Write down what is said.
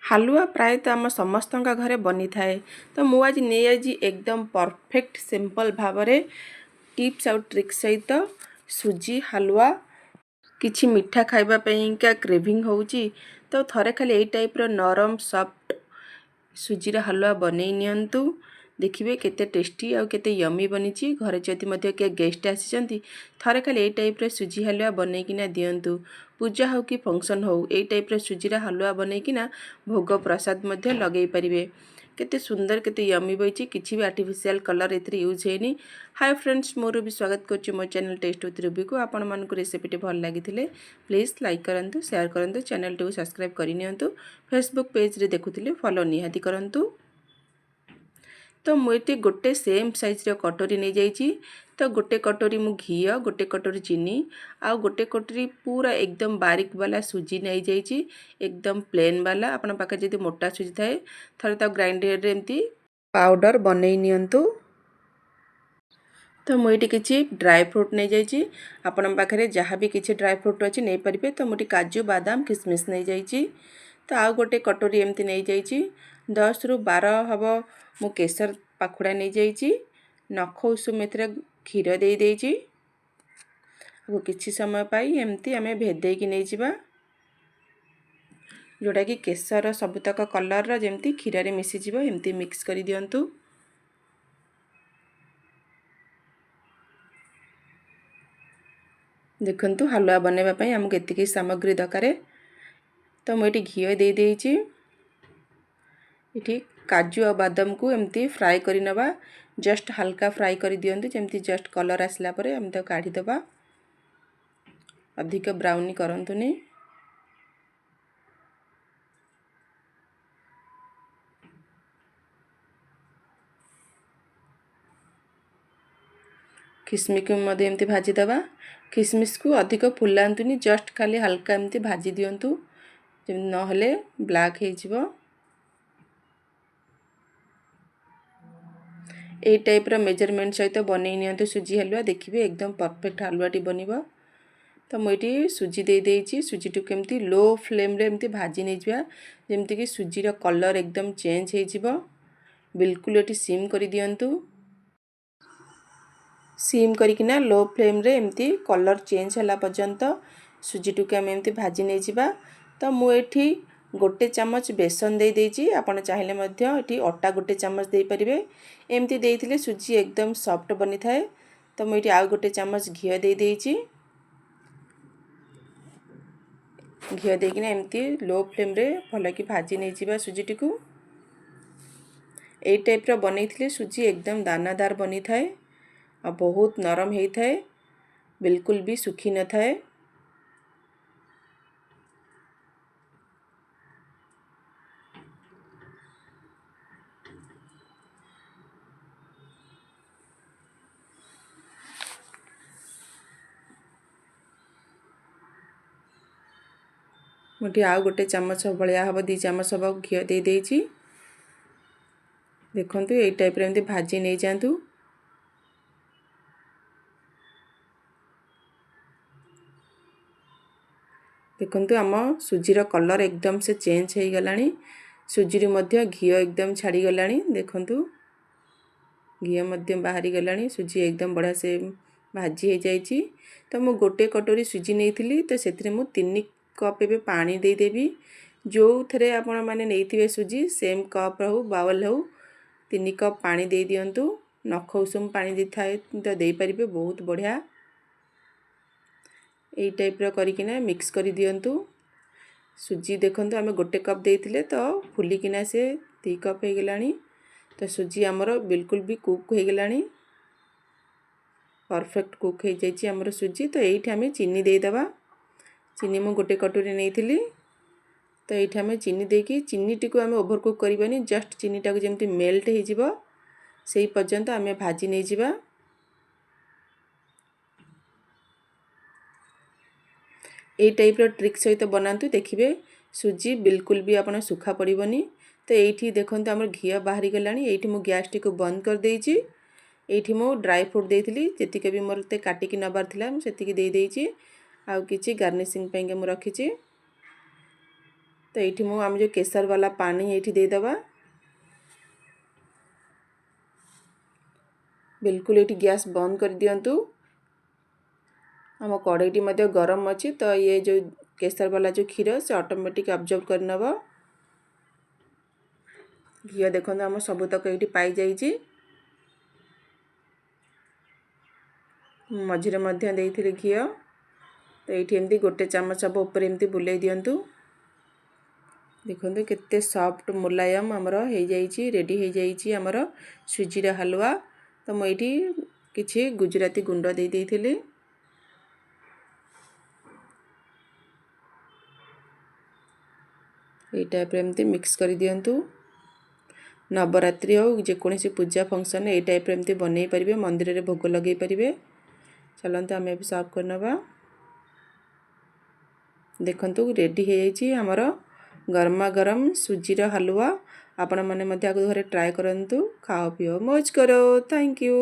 हालुआ प्रायतः आम समस्त घरे बनी थाए। तो मु आज नहीं आज एकदम परफेक्ट सिंपल भाव टिप्स आउ ट्रिक्स सहित सुजी हलवा किछि मिठा खाइबा का क्रेविंग होउची तो थरे खाली एई टाइप रो नरम सॉफ्ट सुजीर हलवा बनै नियंतु। देखिए केते टेस्टी आउ केते यमी बनीची। घरे जदि मध्य के गेस्ट आसी थरे खाली एई टाइप रे सुजी हलवा बनैकिना दियंतु। पूजा हो कि फंक्शन हो एई टाइप रे सुजीरा हलवा बनैकिना भोग प्रसाद मध्य लगै परिबे। केते सुंदर केते यमी बइची। किछि भी आर्टिफिशियल कलर एथरे यूज हेनी। हाय फ्रेंड्स, मोर भी स्वागत करछि मो चैनल टेस्ट विथ रिव्यू को। आपण मानको रेसिपीटी भल लागिथिले प्लीज लाइक करंतु, शेयर करंतु, चैनल टू सब्सक्राइब करि नियंतु। फेसबुक पेज रे देखुथिले फॉलो निहाती करंतु। तो मुझे गोटे सेम साइज रो कटोरी नहीं जाइए। तो गोटे कटोरी मु घी, गोटे कटोरी चीनी आउ गोटे कटोरी पूरा एकदम बारीक वाला सुजी नहीं जाइए, एकदम प्लेन वाला। आपण पाखे जदि मोटा सुजी थाए थरे ता ग्राइंडर रे एमती पाउडर बनै नियंतु। तो मुझे किसी ड्राई फ्रूट नहीं जाइए। आपण पाखे जहाँ भी किसी ड्राई फ्रूट अच्छी नहीं पारे। तो मुझे काजू बादाम किसमिश नहीं जाइए। तो आउ गोटे कटोरी एमती नहीं जाइए। 10 ରୁ 12 हम मु केसर पाखुड़ा नहीं जाइए। नख उषुम एथरे क्षीर दे देइछि। अब किछि समय पाई एमती आमे भेदे कि नहीं जिबा, जोटा कि केसर सबुतक कलर रा जेमती क्षीर रे मिसी जिवो एमती मिक्स करि दियंतु। देखंतु हलवा बनेबा पई हमके एतिकी सामग्री दरकार। तो मु एटी घी दे देइछि। इठी काजू और बादाम को एमती फ्राई करि नबा। जस्ट हल्का फ्राई करि दियंतु जेमती जस्ट कलर आसला परे हम तो काढी दबा। अधिक ब्राउनी करंतुनी। किसमिस को मध्य एमती भाजी दबा। किसमिस को अधिक फुलांतुनी, जस्ट खाली हल्का एमती भाजी दियंतु जेमती न हले ब्लैक हे जिवो। ए टाइप रो मेजरमेंट सहित बनै नियंतु सुजी हलवा। देखिए एकदम परफेक्ट हलवाटी बनिबो। तो मुझे सुजी दे देइछि। सुजी टू केमती लो फ्लेम रे एमती भाजी नै जिबा जेमती कि सुजी रो कलर एकदम चेंज हे जिवो। बिल्कुल एटी सिम करि दियंतु। सिम करिकिना लो फ्लेम रे एमती कलर चेंज होला पर्यंत सुजी टू के एमती भाजी नै जिबा। तो मु एठी गोटे चम्मच बेसन दे देइछि। आपण चाहिले मध्य एठी अटा गोटे चम्मच दे परिबे। एमती देइथिले सुजी एकदम सॉफ्ट बनि थाए। तो मु एठी आ गोटे चम्मच घी दे देइछि। घी देकिना एमती लो फ्लेम रे भल कि भाजी नै जिबा सुजीटी को। ए टाइप रो बनैथिले सुजी एकदम दानादार बनि थाए और बहुत नरम हे थाए, बिल्कुल भी सुखी न थाए। मुझे आउ गोटे चम्मच भलिया हम 2 चम्मच हम घी दे देइछि। देखंतु ए टाइप रे एमती भाजी नै जांतु। देखंतु आम सुजीर कलर एकदम से चेंज हो गलानी। सुजीर मध्य घी एकदम छाड़ी गलानी। देखंतु घी मध्य बाहरी गलानी। सुजी एकदम बढ़िया से भाजी हो जाइछि। तो मु गोटे कटोरी सुजी नैथिली। तो सेथिरे मु 3 कप एबे पानी दे देबी। जो थरे आपण माने नैथिबे सुजी सेम कप रहू बाउल हो 3 कप पानी दे दियंतु। नख उषुम पानी दे थाए तो दे परिबे, बहुत बढ़िया। ए टाइप रो करिकिना मिक्स करि दियंतु। सुजी देखंतु आमे गोटे कप देइथिले तो फुलिकिना से 2 कप हे गेलानी। तो सुजी हमरो बिल्कुल भी कुक हो गेलानी। परफेक्ट कुक हो जाइछि हमरो सुजी। तो एठी हमें चीनी दे दबा। चीनी मु गोटे कटोरी नैथिली। तो एठी हमें चीनी देकी चीनी टिको हमें ओवर कुक करबानी। जस्ट चीनी टाको जेमती मेल्ट हे जिवो सेही पर्यंत हमें भाजी नै जिबा। ए टाइप रो ट्रिक सहित बनांतु। देखिबे सुजी बिल्कुल भी आपण सुखा पड़िबनी। तो एठी देखंतु हमर घी बाहरी गलानी। एठी मु गैस टी को बंद कर देइछि। एठी मु ड्राई फ्रूट देइथिली जेतिके भी मोरते काटिकी नबार थिला मु सेतिकी दे देइछि। आउ किछि गार्निशिंग पेंगे मु रखिछि। तो ये मु आम जो केसर वाला पानी ये देदेबा बिल्कुल ये गैस बंद कर दिंतु आम कड़ईटी गरम अच्छी तो ये जो केसर वाला जो क्षीर से ऑटोमेटिक अब्जॉर्ब कर नब घी देखो आम सबुतक ये पाई जाइए मझिरे देइथिले घी तो ये एमती गोटे चामच हम ऊपर एमती बुलाई दिंतु देखो केते सॉफ्ट मुलायम आमर हो जाइए रेडी हो जाइए आमर सुजीर हलवा तो मुझे किसी गुजराती गुंड दे देइथिले ये टाइप एमती मिक्स कर दिंतु नवरात्रि हो जेकोसी पूजा फंक्शन ये टाइप एमती बनई पारे मंदिर में भोग लगे पारे चलते आम सर्व करनवा देखंतु रेडी हो जाइए आमर गरमा गरम सुजीर हलवा आपण मैंने घरे ट्राए करंतु खाओ पिओ मौज करो थैंक यू।